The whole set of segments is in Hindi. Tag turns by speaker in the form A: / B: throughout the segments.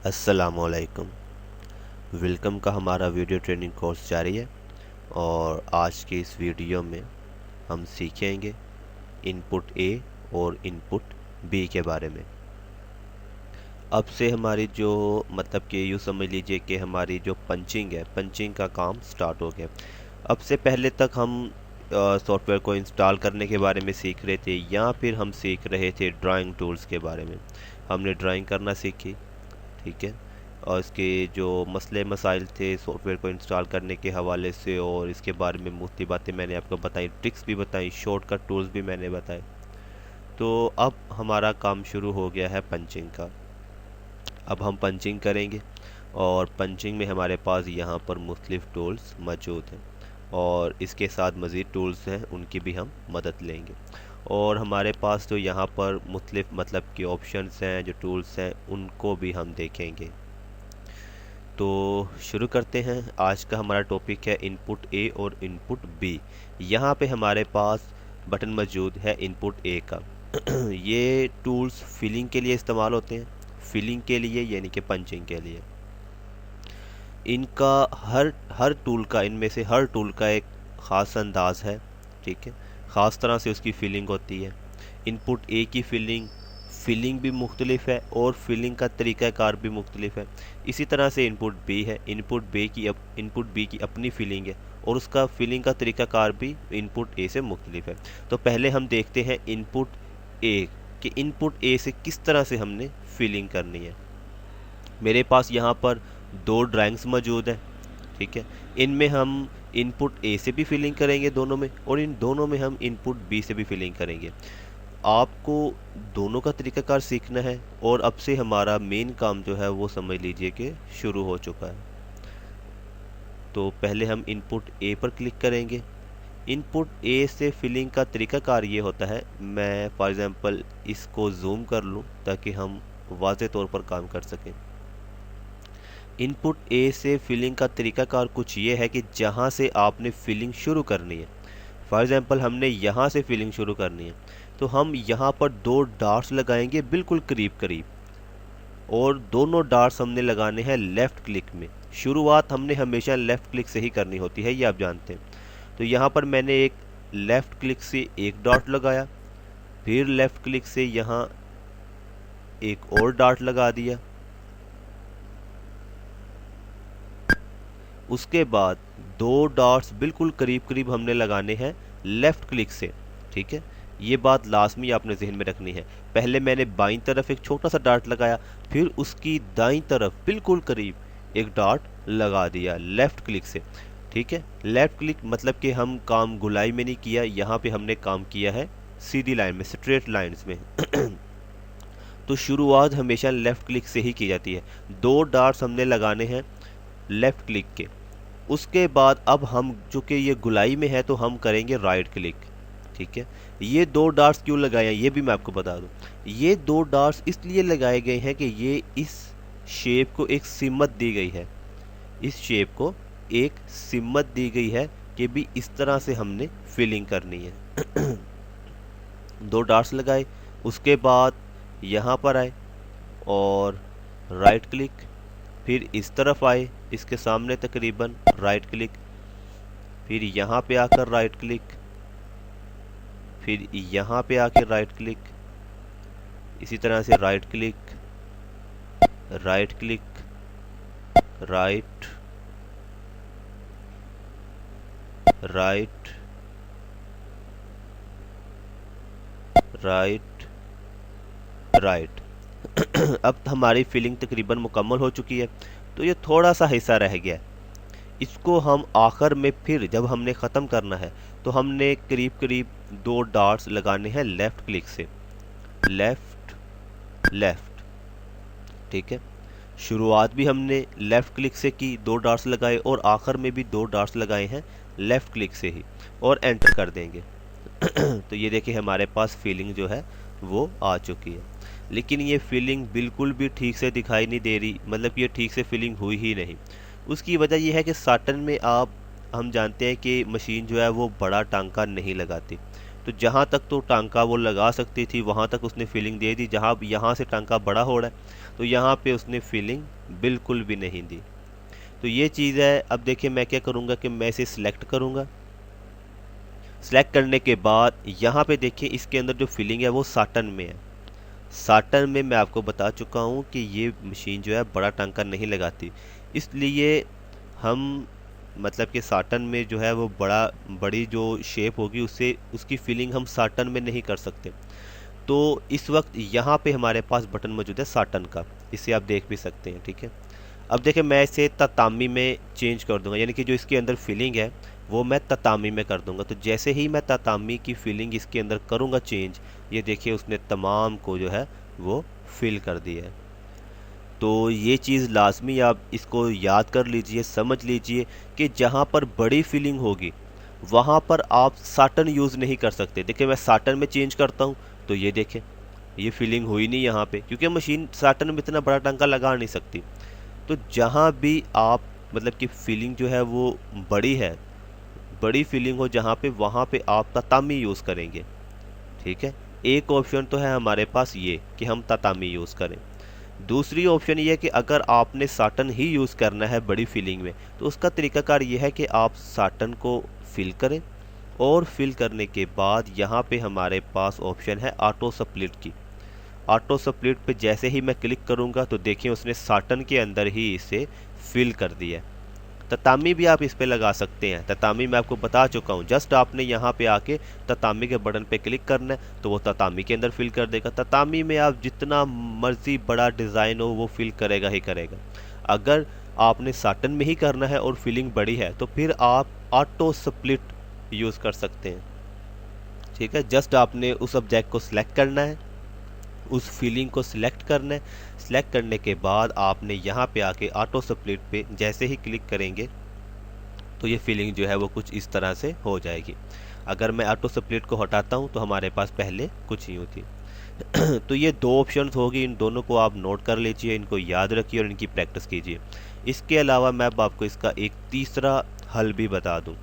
A: अस्सलामुअलैकुम। वेलकम का हमारा वीडियो ट्रेनिंग कोर्स जारी है और आज के इस वीडियो में हम सीखेंगे इनपुट ए और इनपुट बी के बारे में। अब से हमारी जो मतलब कि यूँ समझ लीजिए कि हमारी जो पंचिंग है, पंचिंग का काम स्टार्ट हो गया। अब से पहले तक हम सॉफ्टवेयर को इंस्टॉल करने के बारे में सीख रहे थे या फिर हम सीख रहे थे ड्राइंग टूल्स के बारे में। हमने ड्राइंग करना सीखी, ठीक है, और इसके जो मसले मसाइल थे सॉफ्टवेयर को इंस्टॉल करने के हवाले से और इसके बारे में मुफ्ती बातें मैंने आपको बताई, ट्रिक्स भी बताई, शॉर्टकट टूल्स भी मैंने बताए। तो अब हमारा काम शुरू हो गया है पंचिंग का। अब हम पंचिंग करेंगे और पंचिंग में हमारे पास यहाँ पर मुख्तलिफ टूल्स मौजूद हैं और इसके साथ मज़ीद टूल्स हैं, उनकी भी हम मदद लेंगे। और हमारे पास तो यहाँ पर मुख्तलिफ मतलब कि ऑप्शंस हैं, जो टूल्स हैं उनको भी हम देखेंगे। तो शुरू करते हैं। आज का हमारा टॉपिक है इनपुट ए और इनपुट बी। यहाँ पे हमारे पास बटन मौजूद है इनपुट ए का। ये टूल्स फिलिंग के लिए इस्तेमाल होते हैं, फिलिंग के लिए यानी कि पंचिंग के लिए। इनका हर टूल का, इनमें से हर टूल का एक ख़ास अंदाज है, ठीक है, ख़ास तरह से उसकी फिलिंग होती है। इनपुट ए की फिलिंग भी मुख्तलिफ है और फिलिंग का तरीक़ाकार भी मुख्तलिफ है। इसी तरह से इनपुट बी है, इनपुट बी की अपनी फिलिंग है और उसका फिलिंग का तरीक़ाकार भी इनपुट ए से मुख्तलिफ है। तो पहले हम देखते हैं इनपुट ए कि इनपुट ए से किस तरह से हमने फिलिंग करनी है। मेरे पास यहाँ पर दो ड्राइंग्स मौजूद हैं, ठीक है। इनमें हम इनपुट ए से भी फिलिंग करेंगे दोनों में, और इन दोनों में हम इनपुट बी से भी फिलिंग करेंगे। आपको दोनों का तरीक़ाकार सीखना है और अब से हमारा मेन काम जो है वो समझ लीजिए कि शुरू हो चुका है। तो पहले हम इनपुट ए पर क्लिक करेंगे। इनपुट ए से फिलिंग का तरीक़ाकार ये होता है, मैं फॉर एग्ज़ाम्पल इसको जूम कर लूँ ताकि हम वाज़े तौर पर काम कर सकें। इनपुट ए से फिलिंग का तरीक़ाकार कुछ ये है कि जहाँ से आपने फिलिंग शुरू करनी है, फॉर एग्ज़ाम्पल हमने यहाँ से फिलिंग शुरू करनी है, तो हम यहाँ पर दो डॉट्स लगाएंगे बिल्कुल करीब करीब, और दोनों डॉट्स हमने लगाने हैं लेफ़्ट क्लिक में। शुरुआत हमने हमेशा लेफ़्ट क्लिक से ही करनी होती है, ये आप जानते हैं। तो यहाँ पर मैंने एक लेफ़्ट क्लिक से एक डॉट लगाया, फिर लेफ़्ट क्लिक से यहाँ एक और डॉट लगा दिया, उसके बाद दो डॉट्स बिल्कुल करीब करीब हमने लगाने हैं लेफ़्ट क्लिक से, ठीक है। ये बात लाजमी आपने जहन में रखनी है। पहले मैंने बाईं तरफ एक छोटा सा डॉट लगाया, फिर उसकी दाईं तरफ बिल्कुल करीब एक डॉट लगा दिया लेफ़्ट क्लिक से, ठीक है। लेफ़्ट क्लिक मतलब कि हम काम गुलाई में नहीं किया, यहाँ पे हमने काम किया है सीधी लाइन में, स्ट्रेट लाइंस में। तो शुरुआत हमेशा लेफ़्ट क्लिक से ही की जाती है। दो डॉट्स हमने लगाने हैं लेफ़्ट क्लिक के। उसके बाद अब हम चूँकि ये गुलाई में है तो हम करेंगे राइट क्लिक, ठीक है। ये दो डॉट्स क्यों लगाए हैं ये भी मैं आपको बता दूं। ये दो डॉट्स इसलिए लगाए गए हैं कि ये इस शेप को एक सिमत दी गई है, इस शेप को एक सिमत दी गई है कि भी इस तरह से हमने फिलिंग करनी है। दो डॉट्स लगाए, उसके बाद यहाँ पर आए और राइट क्लिक, फिर इस तरफ आए इसके सामने तकरीबन राइट क्लिक, फिर यहाँ पे आकर राइट क्लिक, फिर यहाँ पे आकर राइट क्लिक, इसी तरह से right click, right click, right, right, right, right. अब हमारी फिलिंग तकरीबन मुकम्मल हो चुकी है। तो ये थोड़ा सा हिस्सा रह गया, इसको हम आखिर में फिर जब हमने ख़त्म करना है तो हमने करीब करीब दो डॉट्स लगाने हैं लेफ़्ट क्लिक से, लेफ़्ट लेफ़्ट, ठीक है। शुरुआत भी हमने लेफ़्ट क्लिक से की, दो डॉट्स लगाए, और आखिर में भी दो डॉट्स लगाए हैं लेफ़्ट क्लिक से ही, और एंटर कर देंगे। तो ये देखिए हमारे पास फिलिंग जो है वो आ चुकी है। लेकिन ये फिलिंग बिल्कुल भी ठीक से दिखाई नहीं दे रही, मतलब ये ठीक से फिलिंग हुई ही नहीं। उसकी वजह यह है कि साटन में हम जानते हैं कि मशीन जो है वो बड़ा टांका नहीं लगाती। तो जहाँ तक तो टांका वो लगा सकती थी वहाँ तक उसने फिलिंग दे दी, जहाँ यहाँ से टांका बड़ा हो रहा है तो यहाँ पे उसने फिलिंग बिल्कुल भी नहीं दी। तो ये चीज़ है। अब देखिए मैं क्या करूँगा कि मैं इसे सिलेक्ट करूँगा। सिलेक्ट करने के बाद यहाँ पे देखिए इसके अंदर जो फिलिंग है वो साटन में है। साटन में मैं आपको बता चुका हूँ कि ये मशीन जो है बड़ा टांका नहीं लगाती, इसलिए हम मतलब कि साटन में जो है वो बड़ी जो शेप होगी उससे उसकी फिलिंग हम साटन में नहीं कर सकते। तो इस वक्त यहाँ पे हमारे पास बटन मौजूद है साटन का, इसे आप देख भी सकते हैं। ठीक है, अब देखिए मैं इसे ततामी में चेंज कर दूंगा, यानी कि जो इसके अंदर फिलिंग है वो मैं ततामी में कर दूंगा। तो जैसे ही मैं ततामी की फिलिंग इसके अंदर करूंगा चेंज, ये देखिए उसने तमाम को जो है वो फिल कर दिया है। तो ये चीज़ लाजमी आप इसको याद कर लीजिए, समझ लीजिए कि जहाँ पर बड़ी फिलिंग होगी वहाँ पर आप साटन यूज़ नहीं कर सकते। देखिए मैं साटन में चेंज करता हूँ तो ये देखें ये फिलिंग हुई नहीं यहाँ पे, क्योंकि मशीन साटन में इतना बड़ा टांका लगा नहीं सकती। तो जहाँ भी आप मतलब कि फीलिंग जो है वो बड़ी है, बड़ी फीलिंग हो जहाँ पे, वहाँ पे आप ततामी यूज़ करेंगे। ठीक है, एक ऑप्शन तो है हमारे पास ये कि हम ततामी यूज़ करें। दूसरी ऑप्शन ये है कि अगर आपने साटन ही यूज़ करना है बड़ी फीलिंग में, तो उसका तरीकाकार ये है कि आप साटन को फिल करें और फिल करने के बाद यहाँ पे हमारे पास ऑप्शन है ऑटो स्प्लिट की। ऑटो स्प्लिट पे जैसे ही मैं क्लिक करूंगा तो देखिए उसने साटन के अंदर ही इसे फिल कर दिया। ततामी भी आप इस पे लगा सकते हैं, ततामी मैं आपको बता चुका हूँ। जस्ट आपने यहाँ पे आके ततामी के बटन पे क्लिक करना है तो वो ततामी के अंदर फिल कर देगा। ततामी में आप जितना मर्जी बड़ा डिज़ाइन हो वो फिल करेगा ही करेगा। अगर आपने साटन में ही करना है और फिलिंग बड़ी है तो फिर आप ऑटो स्प्लिट यूज़ कर सकते हैं। ठीक है, जस्ट आपने उस ऑब्जेक्ट को सिलेक्ट करना है, उस फीलिंग को सिलेक्ट करना है। सिलेक्ट करने के बाद आपने यहाँ पे आके ऑटो स्प्लिट पे जैसे ही क्लिक करेंगे तो ये फीलिंग जो है वो कुछ इस तरह से हो जाएगी। अगर मैं ऑटो स्प्लिट को हटाता हूँ तो हमारे पास पहले कुछ ही होती। तो ये दो ऑप्शंस होगी, इन दोनों को आप नोट कर लीजिए, इनको याद रखिए और इनकी प्रैक्टिस कीजिए। इसके अलावा मैं अब आपको इसका एक तीसरा हल भी बता दूँ।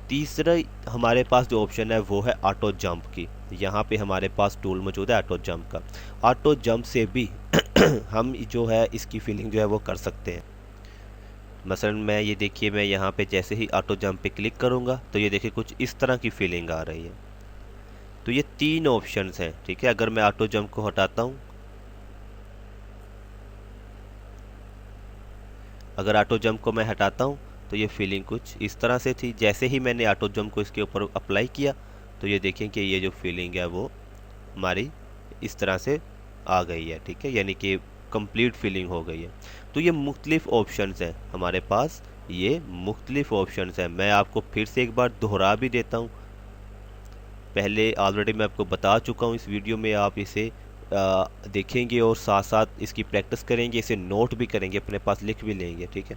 A: तीसरा हमारे पास जो ऑप्शन है वो है ऑटो जंप की। यहाँ पे हमारे पास टूल मौजूद है ऑटो जंप का। ऑटो जंप से भी हम जो है इसकी फीलिंग जो है वो कर सकते हैं। मसलन मैं ये देखिए मैं यहाँ पे जैसे ही ऑटो जंप पे क्लिक करूँगा तो ये देखिए कुछ इस तरह की फीलिंग आ रही है। तो ये तीन ऑप्शंस हैं। ठीक है, अगर मैं ऑटो जंप को हटाता हूँ, अगर ऑटो जंप को मैं हटाता हूँ तो ये फीलिंग कुछ इस तरह से थी। जैसे ही मैंने ऑटो जंप को इसके ऊपर अप्लाई किया तो ये देखें कि ये जो फीलिंग है वो हमारी इस तरह से आ गई है। ठीक है, यानी कि कंप्लीट फीलिंग हो गई है। तो ये मुख्तलिफ ऑप्शंस हैं हमारे पास, ये मुख्तलिफ ऑप्शंस हैं। मैं आपको फिर से एक बार दोहरा भी देता हूँ, पहले ऑलरेडी मैं आपको बता चुका हूँ इस वीडियो में। आप इसे देखेंगे और साथ साथ इसकी प्रैक्टिस करेंगे, इसे नोट भी करेंगे, अपने पास लिख भी लेंगे। ठीक है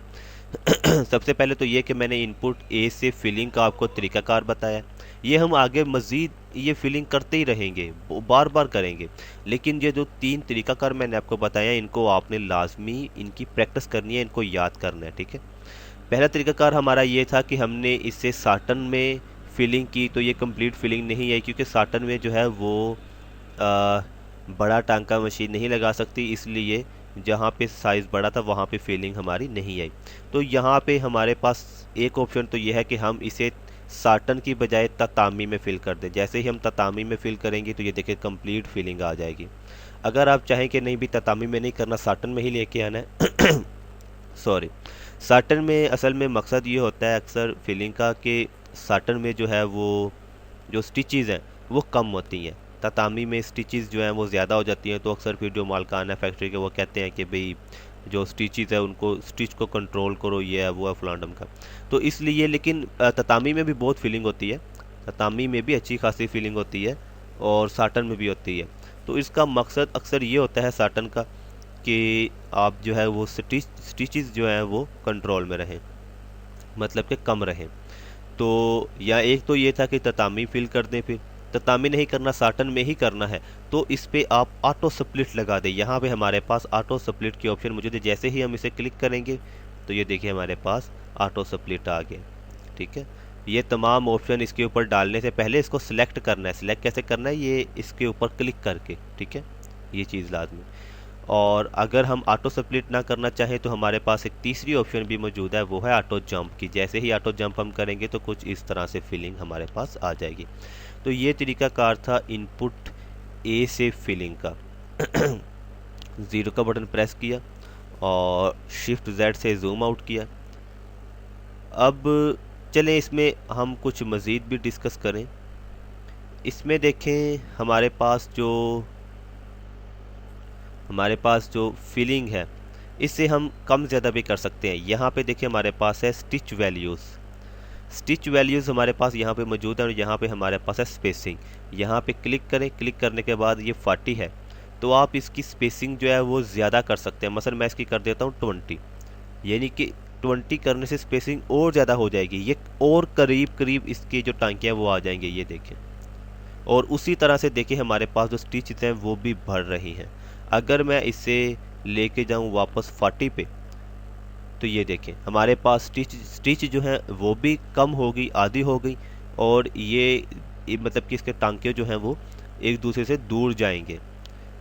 A: सबसे पहले तो ये कि मैंने इनपुट ए से फिलिंग का आपको तरीकाकार बताया। ये हम आगे मज़ीद ये फिलिंग करते ही रहेंगे, बार बार करेंगे, लेकिन ये जो तीन तरीकाकार मैंने आपको बताया इनको आपने लाजमी इनकी प्रैक्टिस करनी है, इनको याद करना है। ठीक है, पहला तरीकाकार हमारा ये था कि हमने इससे साटन में फिलिंग की तो ये कंप्लीट फिलिंग नहीं आई, क्योंकि साटन में जो है वो बड़ा टांका मशीन नहीं लगा सकती, इसलिए जहाँ पे साइज़ बड़ा था वहाँ पे फिलिंग हमारी नहीं आई। तो यहाँ पे हमारे पास एक ऑप्शन तो ये है कि हम इसे साटन की बजाय ततामी में फिल कर दें। जैसे ही हम ततामी में फिल करेंगे तो ये देखिए कंप्लीट फिलिंग आ जाएगी। अगर आप चाहें कि नहीं भी ततामी में नहीं करना, साटन में ही लेके आना है सॉरी, साटन में असल में मकसद ये होता है अक्सर फिलिंग का कि साटन में जो है वो जो स्टिचेज़ हैं वो कम होती हैं, ततामी में स्टिचेस जो हैं वो ज़्यादा हो जाती हैं। तो अक्सर फिर जो मालकान है फैक्ट्री के वो कहते हैं कि भाई जो स्टिचेस है उनको स्टिच को कंट्रोल करो, ये है वो है फलांडम का। तो इसलिए लेकिन ततामी में भी बहुत फीलिंग होती है, ततामी में भी अच्छी खासी फीलिंग होती है और साटन में भी होती है। तो इसका मकसद अक्सर ये होता है साटन का कि आप जो है वो स्टिचेस जो हैं वो कंट्रोल में रहें, मतलब कि कम रहें। तो या एक तो ये था कि ततामी फिल कर दें, फिर ततामी नहीं करना साटन में ही करना है तो इस पे आप ऑटो स्प्लिट लगा दें। यहाँ पे हमारे पास ऑटो स्प्लिट की ऑप्शन मौजूद है। जैसे ही हम इसे क्लिक करेंगे तो ये देखिए हमारे पास ऑटो स्प्लिट आ गया। ठीक है, ये तमाम ऑप्शन इसके ऊपर डालने से पहले इसको सिलेक्ट करना है। सिलेक्ट कैसे करना है, ये इसके ऊपर क्लिक करके, ठीक है, ये चीज़ लाजमी। और अगर हम ऑटो स्प्लिट ना करना चाहें तो हमारे पास एक तीसरी ऑप्शन भी मौजूद है, वो है ऑटो जंप की। जैसे ही ऑटो जंप हम करेंगे तो कुछ इस तरह से फिलिंग हमारे पास आ जाएगी। तो ये तरीकाकार था इनपुट ए से फिलिंग का। 0 का बटन प्रेस किया और शिफ्ट Z से जूम आउट किया। अब चलें इसमें हम कुछ मज़ीद भी डिस्कस करें। इसमें देखें हमारे पास जो फिलिंग है इससे हम कम ज़्यादा भी कर सकते हैं। यहाँ पे देखिए हमारे पास है स्टिच वैल्यूज़ हमारे पास यहाँ पे मौजूद है और यहाँ पे हमारे पास है स्पेसिंग। यहाँ पे क्लिक करें, क्लिक करने के बाद ये 40 है तो आप इसकी स्पेसिंग जो है वो ज़्यादा कर सकते हैं। मसलन मैं इसकी कर देता हूँ 20, यानी कि 20 करने से स्पेसिंग और ज़्यादा हो जाएगी, ये और करीब इसकी जो टांकियाँ वो आ जाएंगे, ये देखें। और उसी तरह से देखिए हमारे पास जो स्टिचेस हैं वो भी बढ़ रही हैं। अगर मैं इसे लेके जाऊं वापस 40 पे तो ये देखें हमारे पास स्टिच जो है वो भी कम हो गई, आधी हो गई, और ये मतलब कि इसके टांके जो हैं वो एक दूसरे से दूर जाएंगे।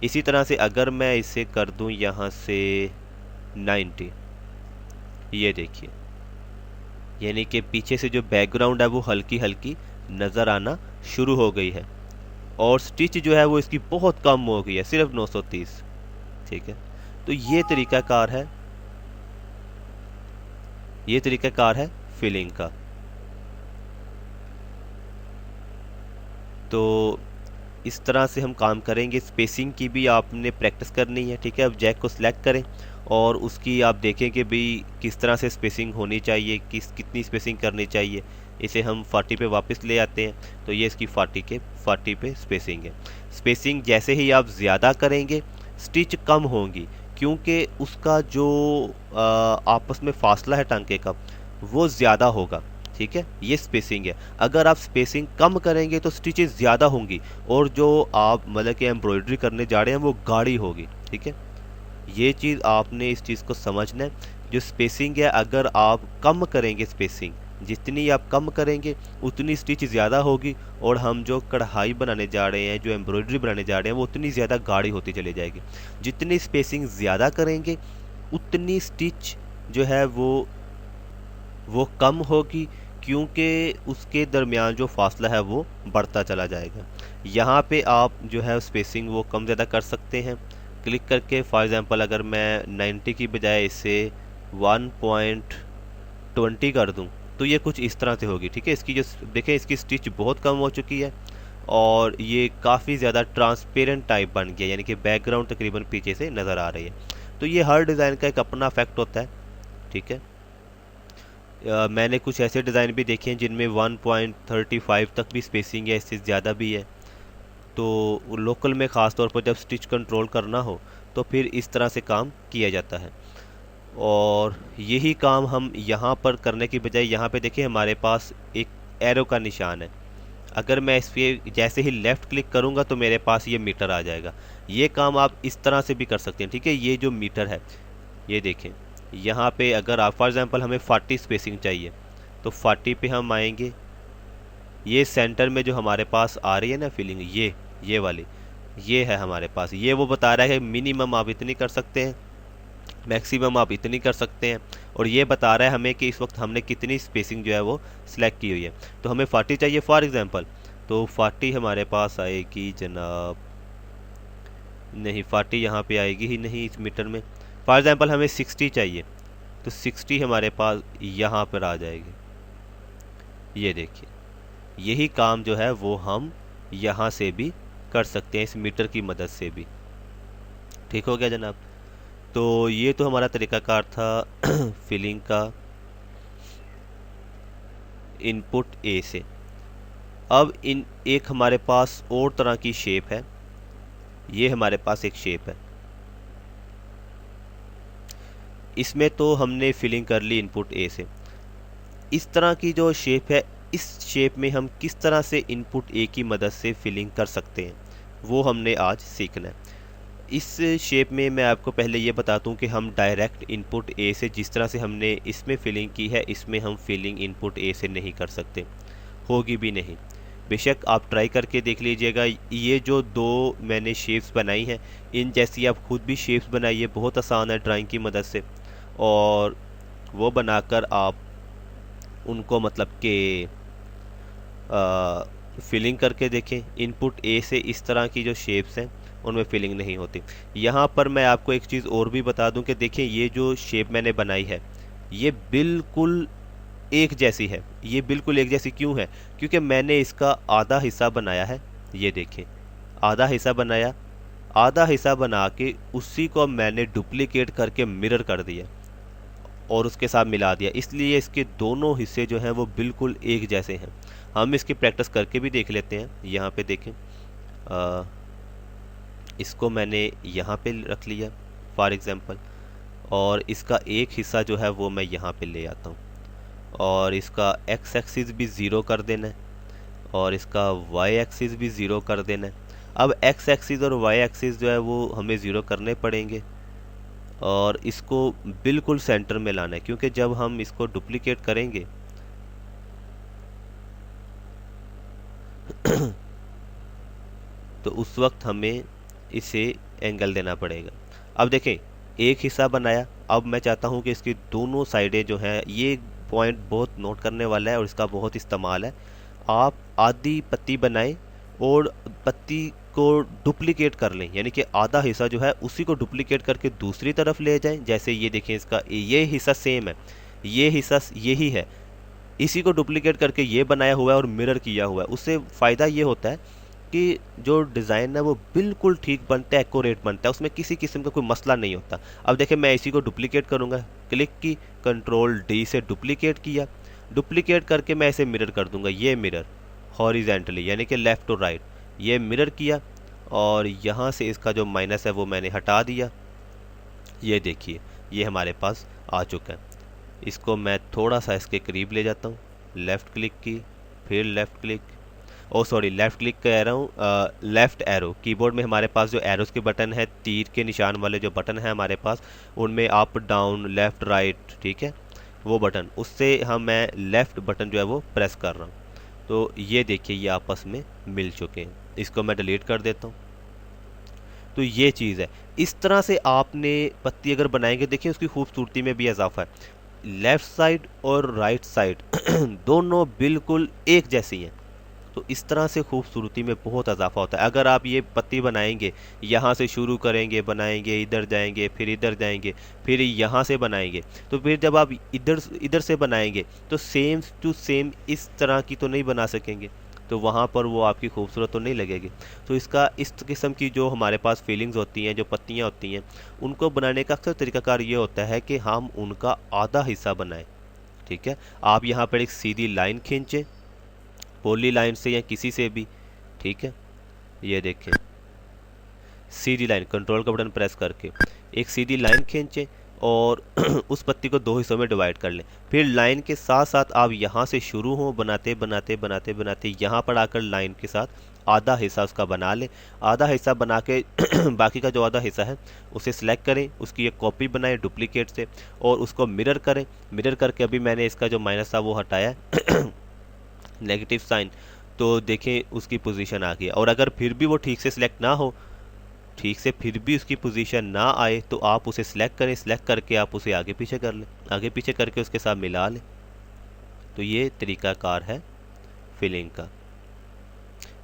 A: इसी तरह से अगर मैं इसे कर दूं यहाँ से 90, ये देखिए, यानी कि पीछे से जो बैकग्राउंड है वो हल्की हल्की नज़र आना शुरू हो गई है और स्टिच जो है वो इसकी बहुत कम हो गई है, सिर्फ 930। ठीक है, तो ये तरीकाकार है फिलिंग का। तो इस तरह से हम काम करेंगे। स्पेसिंग की भी आपने प्रैक्टिस करनी है, ठीक है। अब जैक को सिलेक्ट करें और उसकी आप देखें कि भाई किस तरह से स्पेसिंग होनी चाहिए, कितनी स्पेसिंग करनी चाहिए। इसे हम 40 पे वापस ले आते हैं तो ये इसकी 40 पे स्पेसिंग है। स्पेसिंग जैसे ही आप ज़्यादा करेंगे स्टिच कम होंगी, क्योंकि उसका जो आपस में फासला है टांके का वो ज़्यादा होगा। ठीक है, ये स्पेसिंग है। अगर आप स्पेसिंग कम करेंगे तो स्टिचेस ज़्यादा होंगी और जो आप मतलब कि एम्ब्रॉयडरी करने जा रहे हैं वो गाढ़ी होगी। ठीक है, ये चीज़ आपने इस चीज़ को समझना है। जो स्पेसिंग है अगर आप कम करेंगे, स्पेसिंग जितनी आप कम करेंगे उतनी स्टिच ज़्यादा होगी और हम जो कढ़ाई बनाने जा रहे हैं, जो एम्ब्रॉयडरी बनाने जा रहे हैं, वो उतनी ज़्यादा गाढ़ी होती चली जाएगी। जितनी स्पेसिंग ज़्यादा करेंगे उतनी स्टिच जो है वो कम होगी, क्योंकि उसके दरमियान जो फासला है वो बढ़ता चला जाएगा। यहाँ पे आप जो है स्पेसिंग वो कम ज़्यादा कर सकते हैं क्लिक करके। फॉर एग्ज़ाम्पल अगर मैं 90 की बजाय इसे 1.20 कर दूं तो ये कुछ इस तरह से होगी। ठीक है, इसकी जो देखें इसकी स्टिच बहुत कम हो चुकी है और ये काफ़ी ज़्यादा ट्रांसपेरेंट टाइप बन गया, यानी कि बैकग्राउंड तकरीबन पीछे से नज़र आ रही है। तो ये हर डिज़ाइन का एक अपना इफेक्ट होता है। ठीक है, मैंने कुछ ऐसे डिज़ाइन भी देखे हैं जिनमें 1.35 तक भी स्पेसिंग है, इससे ज़्यादा भी है। तो लोकल में ख़ास तौर पर जब स्टिच कंट्रोल करना हो तो फिर इस तरह से काम किया जाता है। और यही काम हम यहाँ पर करने की बजाय यहाँ पे देखिए हमारे पास एक एरो का निशान है। अगर मैं इस पर जैसे ही लेफ़्ट क्लिक करूँगा तो मेरे पास ये मीटर आ जाएगा। ये काम आप इस तरह से भी कर सकते हैं। ठीक है, ये जो मीटर है ये देखें, यहाँ पे अगर आप फॉर एग्ज़ाम्पल हमें 40 स्पेसिंग चाहिए तो 40 पे हम आएंगे। ये सेंटर में जो हमारे पास आ रही है ना फिलिंग, ये वाली ये है हमारे पास। ये वो बता रहा है कि मिनिमम आप इतनी कर सकते हैं, मैक्सिमम आप इतनी कर सकते हैं, और ये बता रहा है हमें कि इस वक्त हमने कितनी स्पेसिंग जो है वो सिलेक्ट की हुई है। तो हमें 40 चाहिए फॉर एग्ज़ाम्पल, तो 40 हमारे पास आएगी जनाब, नहीं 40 यहाँ पे आएगी ही नहीं इस मीटर में। फॉर एग्ज़ाम्पल हमें 60 चाहिए तो 60 हमारे पास यहाँ पर आ जाएगी। ये देखिए, यही काम जो है वो हम यहाँ से भी कर सकते हैं, इस मीटर की मदद से भी। ठीक हो गया जनाब। तो ये तो हमारा तरीकाकार था फिलिंग का इनपुट ए से। अब एक हमारे पास और तरह की शेप है। ये हमारे पास एक शेप है, इसमें तो हमने फिलिंग कर ली इनपुट ए से। इस तरह की जो शेप है, इस शेप में हम किस तरह से इनपुट ए की मदद से फिलिंग कर सकते हैं वो हमने आज सीखना है। इस शेप में मैं आपको पहले ये बता दूं कि हम डायरेक्ट इनपुट ए से जिस तरह से हमने इसमें फिलिंग की है, इसमें हम फिलिंग इनपुट ए से नहीं कर सकते, होगी भी नहीं। बेशक आप ट्राई करके देख लीजिएगा। ये जो दो मैंने शेप्स बनाई हैं, इन जैसी आप खुद भी शेप्स बनाइए, बहुत आसान है ड्राइंग की मदद से, और वो बनाकर आप उनको मतलब कि फिलिंग करके देखें। इनपुट ए से इस तरह की जो शेप्स हैं उनमें फिलिंग नहीं होती। यहाँ पर मैं आपको एक चीज़ और भी बता दूं कि देखें, ये जो शेप मैंने बनाई है ये बिल्कुल एक जैसी है। ये बिल्कुल एक जैसी क्यों है? क्योंकि मैंने इसका आधा हिस्सा बनाया है, ये देखें, आधा हिस्सा बनाया, आधा हिस्सा बना के उसी को मैंने डुप्लीकेट करके मिरर कर दिया और उसके साथ मिला दिया, इसलिए इसके दोनों हिस्से जो हैं वो बिल्कुल एक जैसे हैं। हम इसकी प्रैक्टिस करके भी देख लेते हैं। यहाँ पे देखें, इसको मैंने यहाँ पे रख लिया फॉर एग्ज़ाम्पल, और इसका एक हिस्सा जो है वो मैं यहाँ पे ले आता हूँ, और इसका एक्स एक्सिस भी ज़ीरो कर देना है और इसका वाई एक्सिस भी ज़ीरो कर देना है। अब एक्स एक्सिस और वाई एक्सिस जो है वो हमें ज़ीरो करने पड़ेंगे और इसको बिल्कुल सेंटर में लाना है, क्योंकि जब हम इसको डुप्लीकेट करेंगे तो उस वक्त हमें इसे एंगल देना पड़ेगा। अब देखें, एक हिस्सा बनाया, अब मैं चाहता हूं कि इसकी दोनों साइडें जो हैं, ये पॉइंट बहुत नोट करने वाला है और इसका बहुत इस्तेमाल है। आप आधी पत्ती बनाएं और पत्ती को डुप्लीकेट कर लें, यानी कि आधा हिस्सा जो है उसी को डुप्लीकेट करके दूसरी तरफ ले जाएं। जैसे ये देखें, इसका ये हिस्सा सेम है, ये हिस्सा यही है, इसी को डुप्लीकेट करके ये बनाया हुआ है और मिरर किया हुआ है। उससे फ़ायदा ये होता है कि जो डिज़ाइन है वो बिल्कुल ठीक बनता है, एक्यूरेट बनता है, उसमें किसी किस्म का कोई मसला नहीं होता। अब देखिए, मैं इसी को डुप्लीकेट करूँगा, क्लिक की, कंट्रोल डी से डुप्लीकेट किया, डुप्लीकेट करके मैं इसे मिरर कर दूंगा। ये मिरर हॉरिजेंटली यानी कि लेफ़्ट टू राइट, ये मिरर किया और यहाँ से इसका जो माइनस है वो मैंने हटा दिया। ये देखिए, ये हमारे पास आ चुका है। इसको मैं थोड़ा सा इसके करीब ले जाता हूँ, लेफ़्ट क्लिक की, फिर लेफ़्ट क्लिक, लेफ़्ट क्लिक कह रहा हूँ, लेफ़्ट एरो। कीबोर्ड में हमारे पास जो एरोस के बटन है, तीर के निशान वाले जो बटन है हमारे पास, उनमें अप डाउन लेफ़्ट राइट, ठीक है, वो बटन, उससे मैं लेफ़्ट बटन जो है वो प्रेस कर रहा हूँ। तो ये देखिए, ये आपस में मिल चुके हैं। इसको मैं डिलीट कर देता हूँ। तो ये चीज़ है, इस तरह से आपने पत्ती अगर बनाएंगे, देखिए उसकी खूबसूरती में भी इजाफा है। लेफ़्ट साइड और राइट साइड दोनों बिल्कुल एक जैसी हैं, तो इस तरह से खूबसूरती में बहुत इजाफा होता है। अगर आप ये पत्ती बनाएंगे, यहाँ से शुरू करेंगे, बनाएंगे, इधर जाएंगे, फिर इधर जाएंगे, फिर यहाँ से बनाएंगे, तो फिर जब आप इधर से बनाएंगे तो सेम टू सेम इस तरह की तो नहीं बना सकेंगे, तो वहाँ पर वो आपकी खूबसूरत तो नहीं लगेगी। तो इसका इस किस्म की जो हमारे पास फीलिंग्स होती हैं, जो पत्तियाँ होती हैं, उनको बनाने का अक्सर तरीकाकार ये होता है कि हम उनका आधा हिस्सा बनाएं। ठीक है, आप यहाँ पर एक सीधी लाइन खींचें, पॉली लाइन से या किसी से भी, ठीक है, ये देखें, सीधी लाइन, कंट्रोल का बटन प्रेस करके एक सीधी लाइन खींचें और उस पत्ती को दो हिस्सों में डिवाइड कर लें। फिर लाइन के साथ साथ आप यहाँ से शुरू हों, बनाते बनाते बनाते बनाते यहाँ पर आकर लाइन के साथ आधा हिस्सा उसका बना लें। आधा हिस्सा बना के बाकी का जो आधा हिस्सा है उसे सिलेक्ट करें, उसकी एक कॉपी बनाएं डुप्लीकेट से और उसको मिरर करें। मिरर करके अभी मैंने इसका जो माइनस था वो हटाया नेगेटिव साइन, तो देखें उसकी पोजीशन आ गई। और अगर फिर भी वो ठीक से सिलेक्ट ना हो, ठीक से फिर भी उसकी पोजीशन ना आए, तो आप उसे सिलेक्ट करें, सिलेक्ट करके आप उसे आगे पीछे कर लें, आगे पीछे करके उसके साथ मिला लें। तो ये तरीकाकार है फिलिंग का।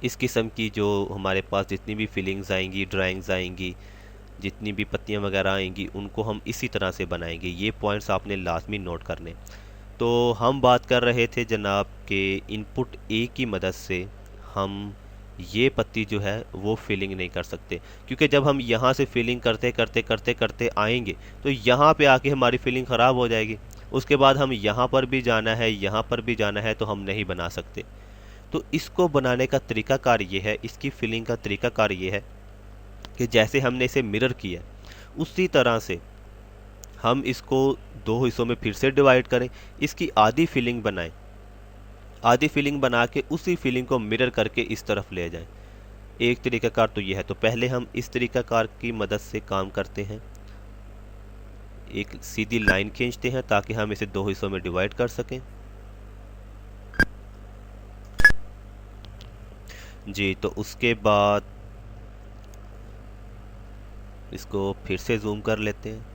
A: इस किस्म की जो हमारे पास जितनी भी फिलिंग्स आएंगी, ड्राइंग्स आएंगी, जितनी भी पत्तियां वगैरह आएंगी, उनको हम इसी तरह से बनाएंगे। ये पॉइंट्स आपने लाजमी नोट करने। तो हम बात कर रहे थे जनाब के इनपुट ए की मदद से हम ये पत्ती जो है वो फिलिंग नहीं कर सकते, क्योंकि जब हम यहाँ से फिलिंग करते करते करते करते आएंगे तो यहाँ पे आके हमारी फिलिंग ख़राब हो जाएगी। उसके बाद हम यहाँ पर भी जाना है, यहाँ पर भी जाना है, तो हम नहीं बना सकते। तो इसको बनाने का तरीकाकार ये है, इसकी फिलिंग का तरीकाकार ये है कि जैसे हमने इसे मिरर किया उसी तरह से हम इसको दो हिस्सों में फिर से डिवाइड करें, इसकी आधी फिलिंग बनाएं, आधी फिलिंग बना के उसी फिलिंग को मिरर करके इस तरफ ले जाएं। एक तरीकाकार तो यह है। तो पहले हम इस तरीकाकार की मदद से काम करते हैं, एक सीधी लाइन खींचते हैं ताकि हम इसे दो हिस्सों में डिवाइड कर सकें। जी, तो उसके बाद इसको फिर से जूम कर लेते हैं।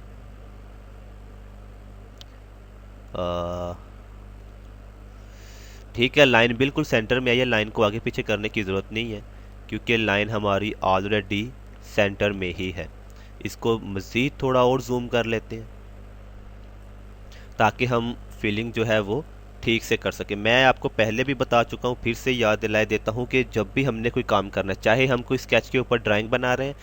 A: ठीक है, लाइन बिल्कुल सेंटर में आई है, लाइन को आगे पीछे करने की ज़रूरत नहीं है क्योंकि लाइन हमारी ऑलरेडी सेंटर में ही है। इसको मज़ीद थोड़ा और जूम कर लेते हैं ताकि हम फिलिंग जो है वो ठीक से कर सके। मैं आपको पहले भी बता चुका हूँ, फिर से याद दिलाए देता हूँ कि जब भी हमने कोई काम करना है, चाहे हम कोई स्केच के ऊपर ड्राइंग बना रहे हैं,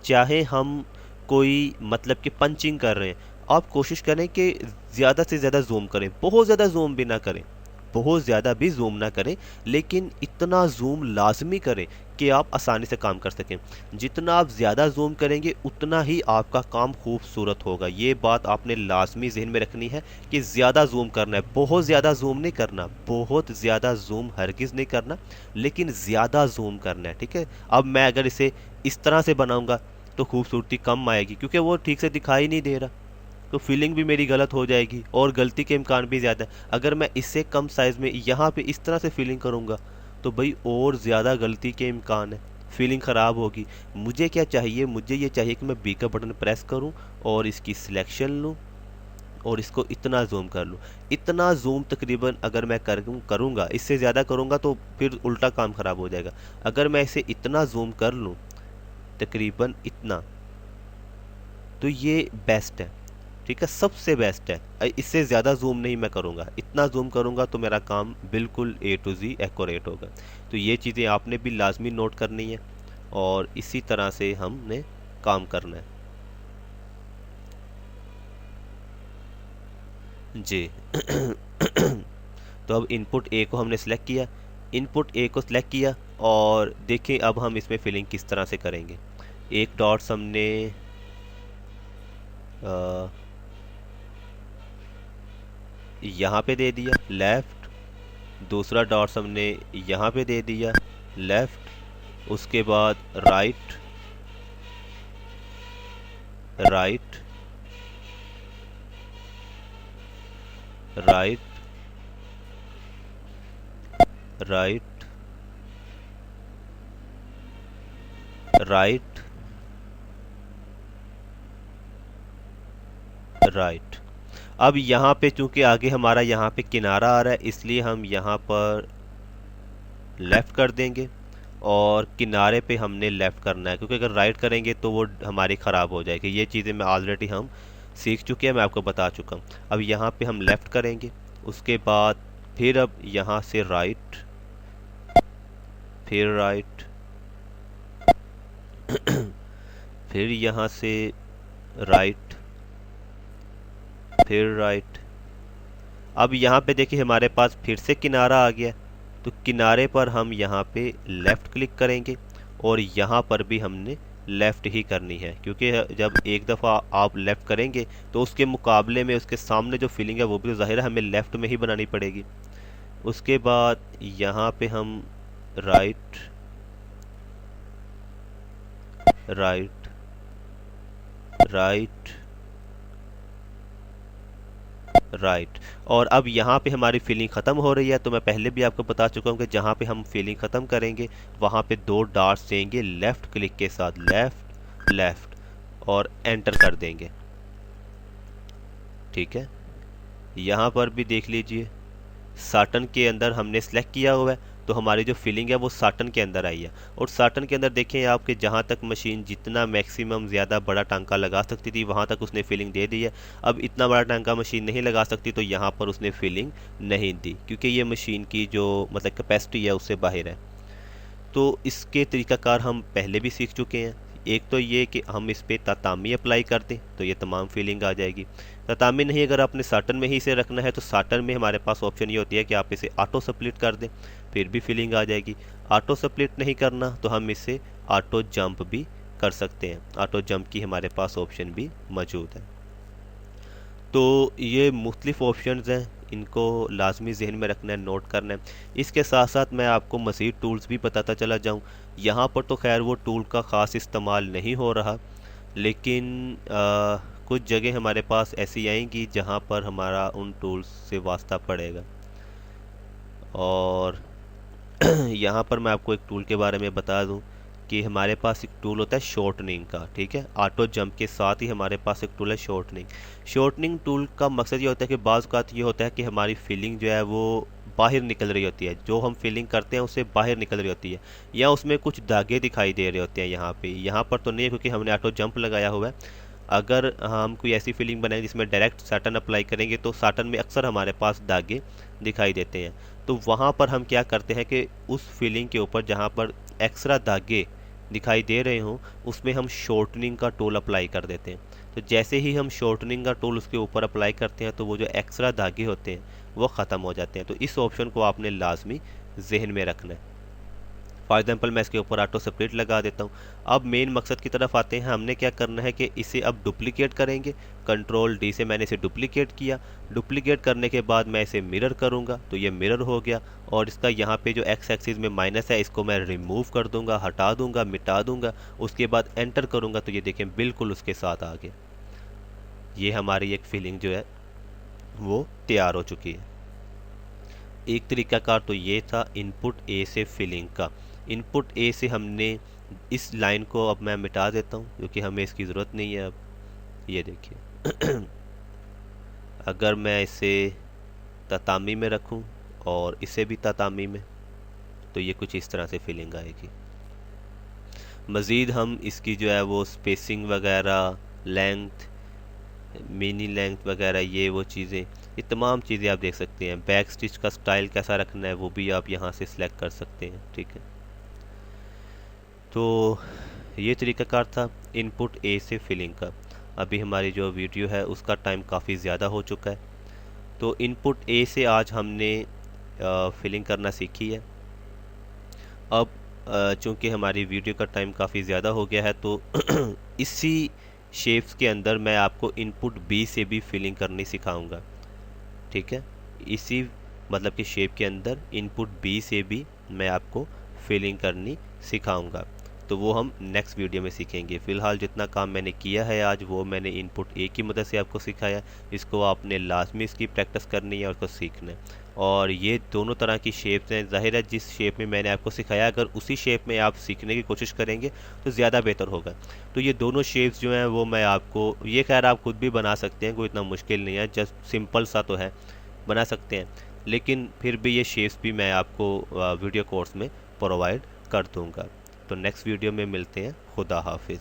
A: चाहे हम कोई मतलब कि पंचिंग कर रहे हैं, आप कोशिश करें कि ज़्यादा से ज़्यादा जूम करें। बहुत ज़्यादा जूम भी ना करें, बहुत ज़्यादा भी जूम ना करें, लेकिन इतना जूम लाजमी करें कि आप आसानी से काम कर सकें। जितना आप ज़्यादा जूम करेंगे उतना ही आपका काम खूबसूरत होगा। ये बात आपने लाजमी जहन में रखनी है कि ज़्यादा जूम करना है, बहुत ज़्यादा जूम नहीं करना, बहुत ज़्यादा जूम हरगिज़ नहीं करना, लेकिन ज़्यादा जूम करना है। ठीक है, अब मैं अगर इसे इस तरह से बनाऊंगा तो खूबसूरती कम आएगी क्योंकि वो ठीक से दिखाई नहीं दे रहा, तो फीलिंग भी मेरी गलत हो जाएगी और गलती के इम्कान भी ज़्यादा है। अगर मैं इससे कम साइज़ में यहाँ पे इस तरह से फीलिंग करूँगा तो भाई और ज़्यादा गलती के इम्कान है, फीलिंग ख़राब होगी। मुझे क्या चाहिए, मुझे ये चाहिए कि मैं बी का बटन प्रेस करूँ और इसकी सिलेक्शन लूँ और इसको इतना जूम कर लूँ। इतना जूम तकरीबन अगर मैं करूँगा, इससे ज़्यादा करूँगा तो फिर उल्टा काम ख़राब हो जाएगा। अगर मैं इसे इतना जूम कर लूँ, तकरीबन इतना, तो ये बेस्ट है। ठीक है, सबसे बेस्ट है। इससे ज़्यादा जूम नहीं मैं करूँगा, इतना जूम करूँगा तो मेरा काम बिल्कुल A to Z एक्यूरेट होगा। तो ये चीज़ें आपने भी लाजमी नोट करनी है और इसी तरह से हमने काम करना है। जी तो अब इनपुट A को हमने सेलेक्ट किया, इनपुट A को सेलेक्ट किया और देखें अब हम इसमें फिलिंग किस तरह से करेंगे। एक डॉट्स हमने यहाँ पे दे दिया लेफ़्ट, दूसरा डॉट्स हमने यहाँ पे दे दिया लेफ़्ट, उसके बाद right right right right right right. अब यहाँ पे चूंकि आगे हमारा यहाँ पे किनारा आ रहा है इसलिए हम यहाँ पर लेफ़्ट कर देंगे और किनारे पे हमने लेफ़्ट करना है क्योंकि अगर राइट करेंगे तो वो हमारी ख़राब हो जाएगी। ये चीज़ें मैं ऑलरेडी हम सीख चुके हैं, मैं आपको बता चुका हूँ। अब यहाँ पे हम लेफ़्ट करेंगे, उसके बाद फिर अब यहाँ से राइट, फिर राइट फिर यहाँ से राइट, फिर राइट। अब यहाँ पे देखिए हमारे पास फिर से किनारा आ गया, तो किनारे पर हम यहाँ पे लेफ़्ट क्लिक करेंगे और यहाँ पर भी हमने लेफ़्ट ही करनी है क्योंकि जब एक दफ़ा आप लेफ़्ट करेंगे तो उसके मुकाबले में उसके सामने जो फीलिंग है वो भी ज़ाहिर है हमें लेफ़्ट में ही बनानी पड़ेगी। उसके बाद यहाँ पे हम राइट राइट राइट राइट और अब यहाँ पे हमारी फीलिंग ख़त्म हो रही है। तो मैं पहले भी आपको बता चुका हूँ कि जहाँ पे हम फीलिंग ख़त्म करेंगे वहाँ पे दो डॉट्स देंगे लेफ़्ट क्लिक के साथ, लेफ़्ट लेफ़्ट, और एंटर कर देंगे। ठीक है, यहाँ पर भी देख लीजिए साटन के अंदर हमने सेलेक्ट किया हुआ है तो हमारी जो फीलिंग है वो साटन के अंदर आई है। और साटन के अंदर देखें आपके जहाँ तक मशीन जितना मैक्सिमम ज़्यादा बड़ा टांका लगा सकती थी वहाँ तक उसने फीलिंग दे दी है। अब इतना बड़ा टांका मशीन नहीं लगा सकती तो यहाँ पर उसने फीलिंग नहीं दी क्योंकि ये मशीन की जो मतलब कैपेसिटी है उससे बाहर है। तो इसके तरीक़ाकार हम पहले भी सीख चुके हैं। एक तो ये कि हम इस पर तातामी अप्लाई कर दें तो ये तमाम फीलिंग आ जाएगी। तातामी नहीं, अगर आपने साटन में ही इसे रखना है तो साटन में हमारे पास ऑप्शन ये होती है कि आप इसे ऑटो स्प्लिट कर दें, फिर भी फीलिंग आ जाएगी। ऑटो स्प्लिट नहीं करना तो हम इसे ऑटो जंप भी कर सकते हैं, ऑटो जंप की हमारे पास ऑप्शन भी मौजूद है। तो ये मुख्तलिफ ऑप्शंस हैं, इनको लाजमी जहन में रखना है, नोट करना है। इसके साथ साथ मैं आपको मज़ीद टूल्स भी बताता चला जाऊँ। यहाँ पर तो खैर वो टूल का ख़ास इस्तेमाल नहीं हो रहा, लेकिन कुछ जगह हमारे पास ऐसी आएंगी जहाँ पर हमारा उन टूल्स से वास्ता पड़ेगा। और यहाँ पर मैं आपको एक टूल के बारे में बता दूँ कि हमारे पास एक टूल होता है शॉर्टनिंग का, ठीक है। ऑटो जंप के साथ ही हमारे पास एक टूल है शॉर्टनिंग। शॉर्टनिंग टूल का मकसद ये होता है कि बाज़ औक़ात ये होता है कि हमारी फीलिंग जो है वो बाहर निकल रही होती है, जो हम फीलिंग करते हैं उससे बाहर निकल रही होती है, या उसमें कुछ दागे दिखाई दे रहे होते हैं। यहाँ पर तो नहीं है क्योंकि हमने ऑटो जंप लगाया हुआ है। अगर हम कोई ऐसी फीलिंग बनाएं जिसमें डायरेक्ट साटन अप्लाई करेंगे तो साटन में अक्सर हमारे पास दागे दिखाई देते हैं। तो वहाँ पर हम क्या करते हैं कि उस फीलिंग के ऊपर जहाँ पर एक्स्ट्रा दागे दिखाई दे रहे हों उसमें हम शॉर्टनिंग का टूल अप्लाई कर देते हैं। तो जैसे ही हम शॉर्टनिंग का टूल उसके ऊपर अप्लाई करते हैं तो वो जो एक्स्ट्रा दागे होते हैं वो ख़त्म हो जाते हैं। तो इस ऑप्शन को आपने लाजमी जहन में रखना है। फॉर एग्जाम्पल मैं इसके ऊपर ऑटो सेपरेट लगा देता हूँ। अब मेन मकसद की तरफ आते हैं। हमने क्या करना है कि इसे अब डुप्लीकेट करेंगे। कंट्रोल डी से मैंने इसे डुप्लीकेट किया। डुप्लीकेट करने के बाद मैं इसे मिरर करूँगा तो ये मिरर हो गया। और इसका यहाँ पे जो एक्स एक्सिस में माइनस है इसको मैं रिमूव कर दूंगा, हटा दूंगा, मिटा दूंगा। उसके बाद एंटर करूँगा तो ये देखें बिल्कुल उसके साथ आ गया। ये हमारी एक फीलिंग जो है वो तैयार हो चुकी है। एक तरीकाकार तो ये था इनपुट ए से फीलिंग का। इनपुट ए से हमने इस लाइन को अब मैं मिटा देता हूँ क्योंकि हमें इसकी ज़रूरत नहीं है। अब ये देखिए अगर मैं इसे ततामी में रखूँ और इसे भी ततामी में तो ये कुछ इस तरह से फीलिंग आएगी। मज़ीद हम इसकी जो है वो स्पेसिंग वगैरह, लेंथ, मिनी लेंथ वगैरह, ये वो चीज़ें, ये तमाम चीज़ें आप देख सकते हैं। बैक स्टिच का स्टाइल कैसा रखना है वो भी आप यहाँ से सिलेक्ट कर सकते हैं, ठीक है। तो ये तरीकाकार था इनपुट ए से फिलिंग का। अभी हमारी जो वीडियो है उसका टाइम काफ़ी ज़्यादा हो चुका है। तो इनपुट ए से आज हमने फिलिंग करना सीखी है। अब चूँकि हमारी वीडियो का टाइम काफ़ी ज़्यादा हो गया है तो इसी शेप्स के अंदर मैं आपको इनपुट बी से भी फिलिंग करनी सिखाऊंगा, ठीक है। इसी मतलब कि शेप के अंदर इनपुट बी से भी मैं आपको फिलिंग करनी सिखाऊंगा। तो वो हम नेक्स्ट वीडियो में सीखेंगे। फ़िलहाल जितना काम मैंने किया है आज वो मैंने इनपुट ए की मदद से आपको सिखाया। इसको आपने लाजमी इसकी प्रैक्टिस करनी है और उसको सीखना है। और ये दोनों तरह की शेप्स हैं। ज़ाहिर है जिस शेप में मैंने आपको सिखाया अगर उसी शेप में आप सीखने की कोशिश करेंगे तो ज़्यादा बेहतर होगा। तो ये दोनों शेप्स जो हैं वो मैं आपको, ये खैर आप खुद भी बना सकते हैं, कोई इतना मुश्किल नहीं है, जस्ट सिंपल सा तो है, बना सकते हैं। लेकिन फिर भी ये शेप्स भी मैं आपको वीडियो कोर्स में प्रोवाइड कर दूँगा। तो नेक्स्ट वीडियो में मिलते हैं। खुदा हाफिज़।